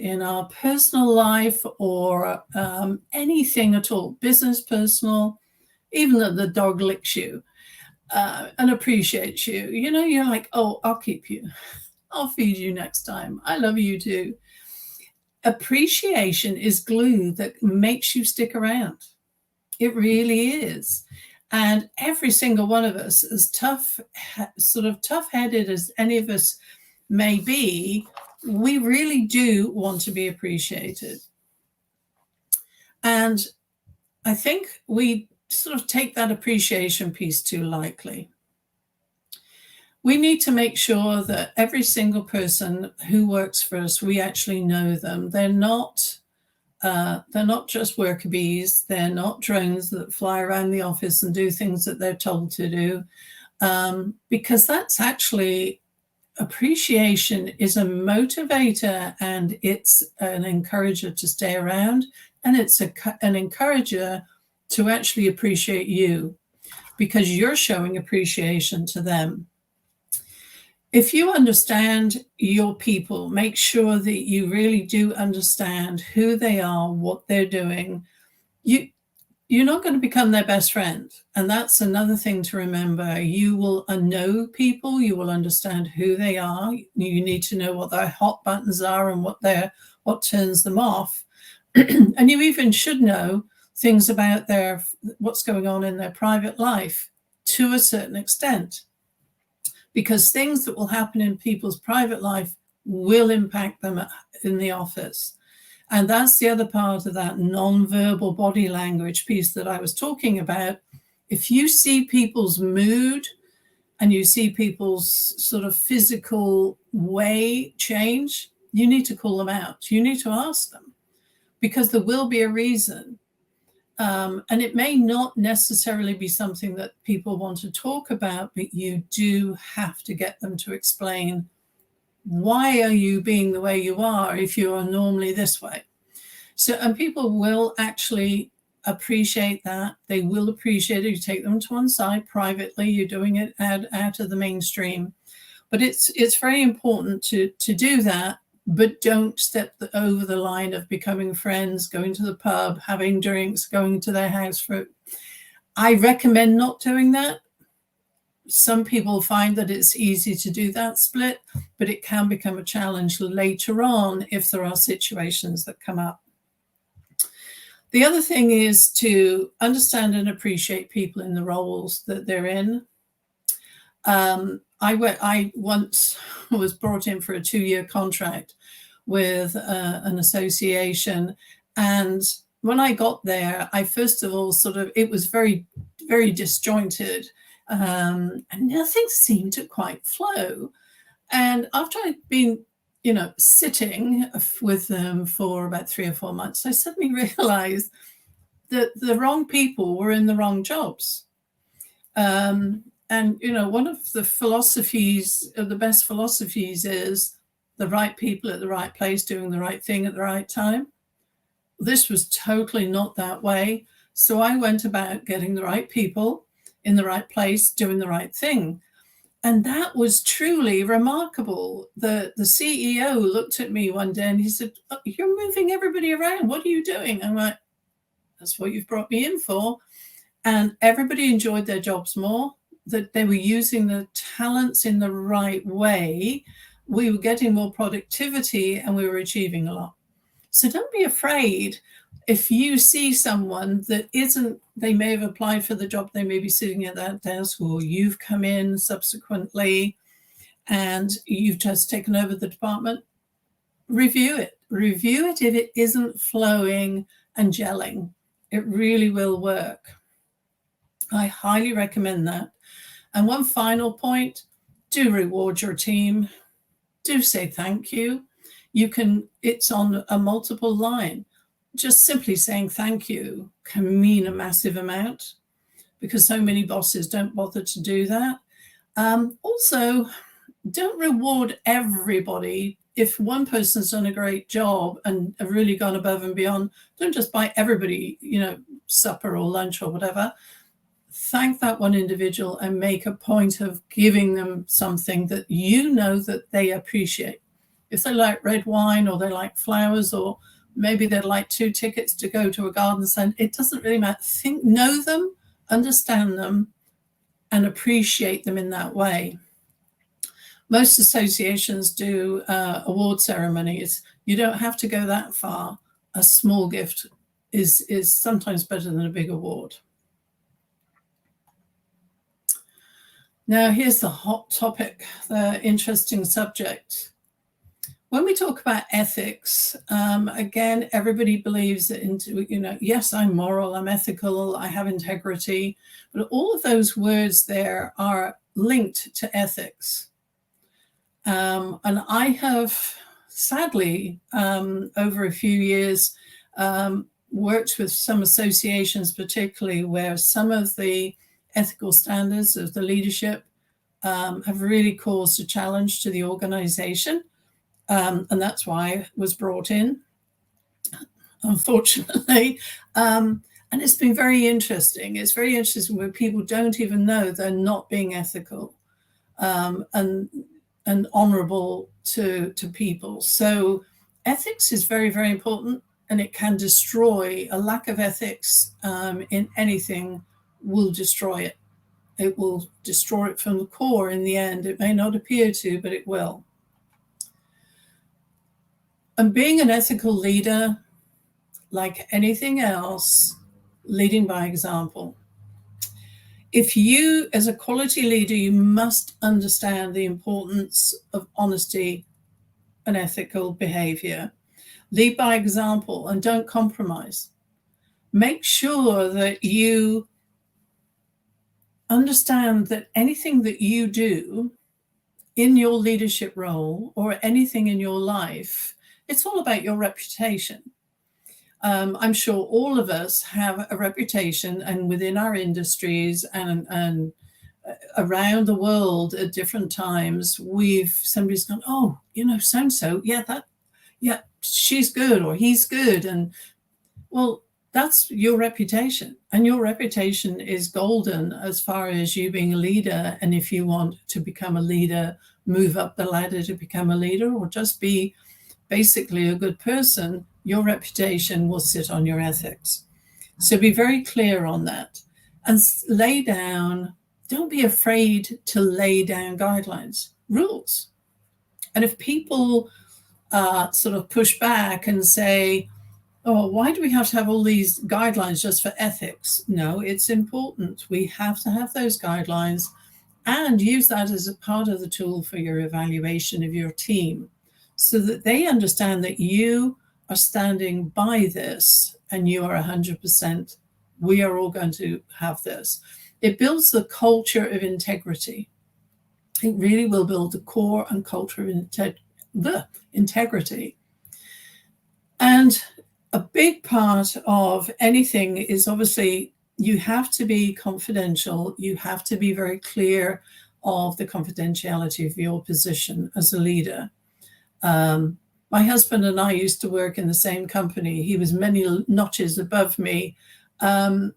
in our personal life or anything at all, business, personal, even that the dog licks you and appreciates you, you're like, oh, I'll keep you. I'll feed you next time. I love you too. Appreciation is glue that makes you stick around. It really is. And every single one of us, as tough-headed as any of us may be, we really do want to be appreciated. And I think we sort of take that appreciation piece too lightly. We need to make sure that every single person who works for us, we actually know them. They're not just worker bees. They're not drones that fly around the office and do things that they're told to do, because that's actually, appreciation is a motivator, and it's an encourager to stay around, and it's an encourager to actually appreciate you because you're showing appreciation to them. If you understand your people, make sure that you really do understand who they are, what they're doing. You're not going to become their best friend. And that's another thing to remember. You will know people. You will understand who they are. You need to know what their hot buttons are and what turns them off. And you even should know things about what's going on in their private life to a certain extent, because things that will happen in people's private life will impact them in the office. And that's the other part of that non-verbal body language piece that I was talking about. If you see people's mood and you see people's sort of physical way change, you need to call them out. You need to ask them, because there will be a reason. And it may not necessarily be something that people want to talk about, but you do have to get them to explain, why are you being the way you are if you are normally this way? So, and people will actually appreciate that. They will appreciate it. You take them to one side privately. You're doing it out of the mainstream. But it's very important to do that, but don't step over the line of becoming friends, going to the pub, having drinks, going to their house. I recommend not doing that. Some people find that it's easy to do that split, but it can become a challenge later on if there are situations that come up. The other thing is to understand and appreciate people in the roles that they're in. I once was brought in for a 2-year contract with an association. And when I got there, I first of all it was very, very disjointed. And nothing seemed to quite flow. And after I'd been, sitting with them for about 3 or 4 months, I suddenly realized that the wrong people were in the wrong jobs. And, one of the philosophies, the best philosophies, is the right people at the right place doing the right thing at the right time. This was totally not that way. So I went about getting the right people in the right place, doing the right thing. And that was truly remarkable. The CEO looked at me one day and he said, oh, you're moving everybody around. What are you doing? I'm like, that's what you've brought me in for. And everybody enjoyed their jobs more, that they were using the talents in the right way. We were getting more productivity and we were achieving a lot. So don't be afraid if you see someone that they may have applied for the job, they may be sitting at that desk, or you've come in subsequently and you've just taken over the department. Review it if it isn't flowing and gelling. It really will work. I highly recommend that. And one final point, do reward your team. Do say thank you. It's on a multiple line. Just simply saying thank you can mean a massive amount, because so many bosses don't bother to do that. Also, don't reward everybody. If one person's done a great job and have really gone above and beyond, don't just buy everybody, supper or lunch or whatever. Thank that one individual and make a point of giving them something that that they appreciate. If they like red wine, or they like flowers, or maybe they'd like 2 tickets to go to a garden centre, it doesn't really matter. Know them, understand them, and appreciate them in that way. Most associations do award ceremonies. You don't have to go that far. A small gift is sometimes better than a big award. Now, here's the hot topic, the interesting subject. When we talk about ethics, again, everybody believes that, yes, I'm moral, I'm ethical, I have integrity, but all of those words there are linked to ethics. And I have, sadly, over a few years, worked with some associations, particularly where some of the ethical standards of the leadership have really caused a challenge to the organization. And that's why I was brought in, unfortunately. And it's been very interesting. It's very interesting when people don't even know they're not being ethical and honorable to people. So ethics is very, very important, and it can destroy. A lack of ethics in anything will destroy it. It will destroy it from the core in the end. It may not appear to, but it will. And being an ethical leader, like anything else, leading by example. If you, as a quality leader, you must understand the importance of honesty and ethical behavior. Lead by example and don't compromise. Make sure that you understand that anything that you do in your leadership role or anything in your life, it's all about your reputation. I'm sure all of us have a reputation, and within our industries and around the world at different times, somebody's gone, oh, so-and-so, yeah, she's good or he's good. And well, that's your reputation, and your reputation is golden as far as you being a leader. And if you want to become a leader, move up the ladder to become a leader, or just be basically a good person, your reputation will sit on your ethics. So be very clear on that and don't be afraid to lay down guidelines, rules. And if people sort of push back and say, oh, why do we have to have all these guidelines just for ethics? No, it's important. We have to have those guidelines and use that as a part of the tool for your evaluation of your team, so that they understand that you are standing by this and you are 100%, we are all going to have this. It builds the culture of integrity. It really will build the core and culture of integrity. And a big part of anything is obviously you have to be confidential. You have to be very clear of the confidentiality of your position as a leader. My husband and I used to work in the same company. He was many notches above me. And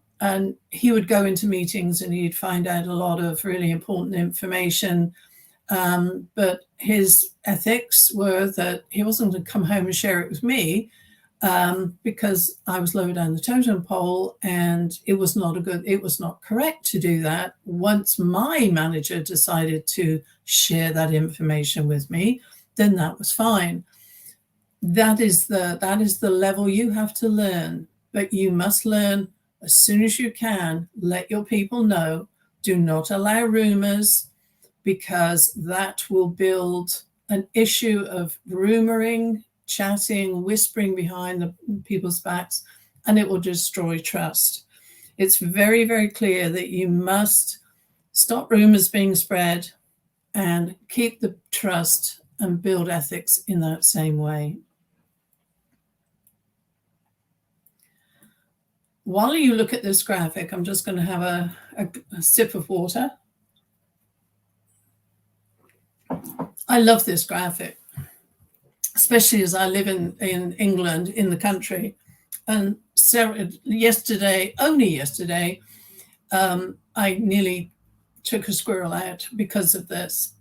he would go into meetings and he'd find out a lot of really important information. But his ethics were that he wasn't going to come home and share it with me because I was lower down the totem pole, and it was not correct to do that. Once my manager decided to share that information with me, then that was fine. That is the level you have to learn, but you must learn as soon as you can. Let your people know. Do not allow rumors, because that will build an issue of rumoring, chatting, whispering behind the people's backs, and it will destroy trust. It's very, very clear that you must stop rumors being spread and keep the trust and build ethics in that same way. While you look at this graphic, I'm just going to have a sip of water. I love this graphic, especially as I live in England, in the country. And only yesterday, I nearly took a squirrel out because of this.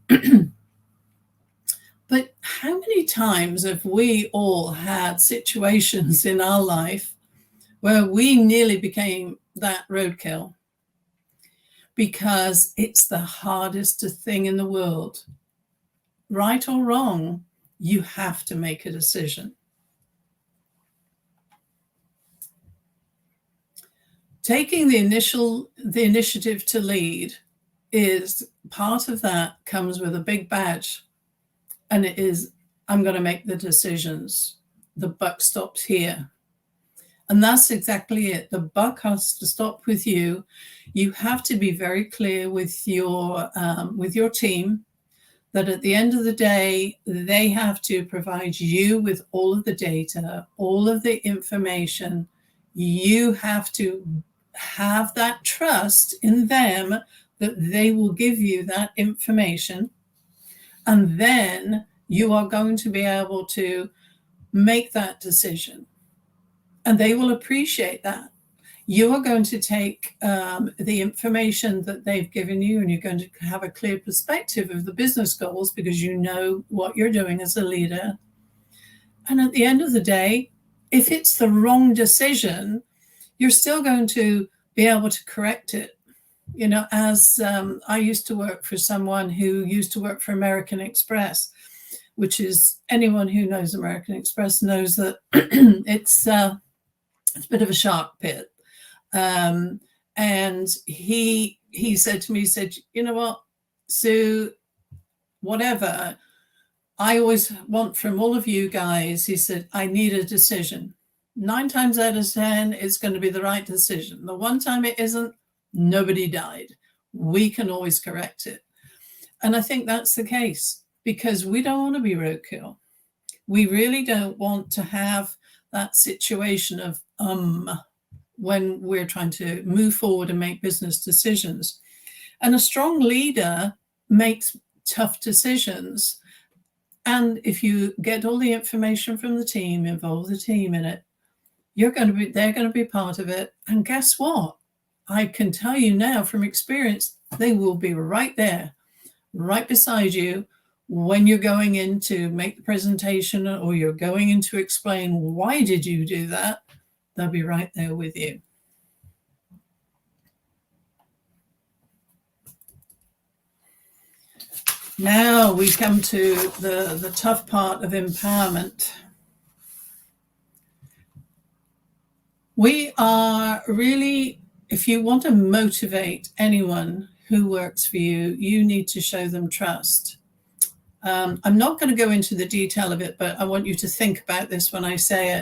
But how many times have we all had situations in our life where we nearly became that roadkill? Because it's the hardest thing in the world. Right or wrong, you have to make a decision. Taking the initiative to lead is part of that, comes with a big badge. And it is, I'm going to make the decisions. The buck stops here. And that's exactly it. The buck has to stop with you. You have to be very clear with your team that at the end of the day, they have to provide you with all of the data, all of the information. You have to have that trust in them that they will give you that information. And then you are going to be able to make that decision. And they will appreciate that. You are going to take the information that they've given you, and you're going to have a clear perspective of the business goals because you know what you're doing as a leader. And at the end of the day, if it's the wrong decision, you're still going to be able to correct it. You know, as I used to work for someone who used to work for American Express, which is, anyone who knows American Express knows that it's a bit of a shark pit. And he said to me, he said, you know what, Sue, whatever I always want from all of you guys, he said, I need a decision. 9 times out of 10, it's going to be the right decision. The one time it isn't, nobody died. We can always correct it. And I think that's the case, because we don't want to be roadkill. We really don't want to have that situation of when we're trying to move forward and make business decisions. And a strong leader makes tough decisions. And if you get all the information from the team, involve the team in it, they're going to be part of it. And guess what? I can tell you now from experience, they will be right there, right beside you when you're going in to make the presentation, or you're going in to explain why did you do that. They'll be right there with you. Now we come to the tough part of empowerment. We are really, if you want to motivate anyone who works for you, you need to show them trust. I'm not going to go into the detail of it, but I want you to think about this when I say it.